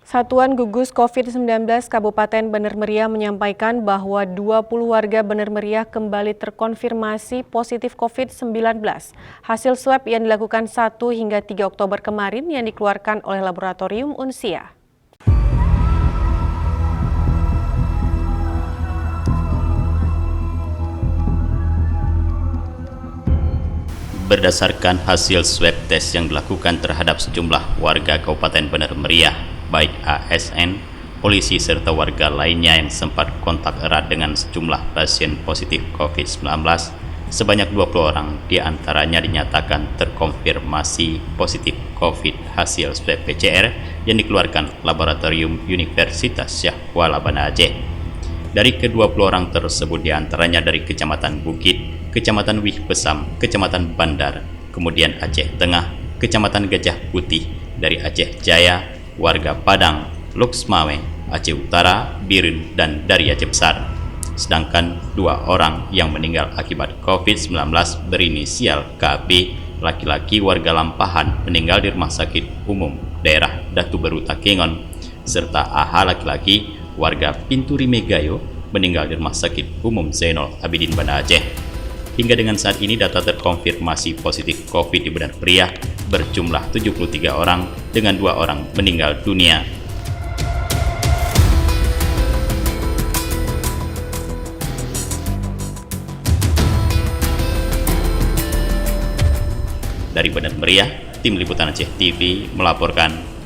Satuan Gugus COVID-19 Kabupaten Bener Meriah menyampaikan bahwa 20 warga Bener Meriah kembali terkonfirmasi positif COVID-19. Hasil swab yang dilakukan 1 hingga 3 Oktober kemarin yang dikeluarkan oleh Laboratorium Unsia. Berdasarkan hasil swab test yang dilakukan terhadap sejumlah warga Kabupaten Bener Meriah, baik ASN, polisi serta warga lainnya yang sempat kontak erat dengan sejumlah pasien positif COVID-19, sebanyak 20 orang diantaranya dinyatakan terkonfirmasi positif COVID hasil swab PCR yang dikeluarkan Laboratorium Universitas Syahkuala Banda Aceh. Dari ke-20 orang tersebut diantaranya dari Kecamatan Bukit, Kecamatan Wih Besam, Kecamatan Bandar, kemudian Aceh Tengah, Kecamatan Gajah Putih, dari Aceh Jaya, warga Padang, Luksmawe, Aceh Utara, Birin, dan dari Aceh Besar. Sedangkan 2 orang yang meninggal akibat COVID-19 berinisial KB, laki-laki warga Lampahan, meninggal di Rumah Sakit Umum Daerah Datu Beru Takengon, serta AH laki-laki warga Pinturi Megayo, meninggal di Rumah Sakit Umum Zainul Abidin Banda Aceh. Hingga dengan saat ini data terkonfirmasi positif COVID di Bener Meriah berjumlah 73 orang dengan 2 orang meninggal dunia. Dari Bener Meriah, Tim Liputan Aceh TV melaporkan.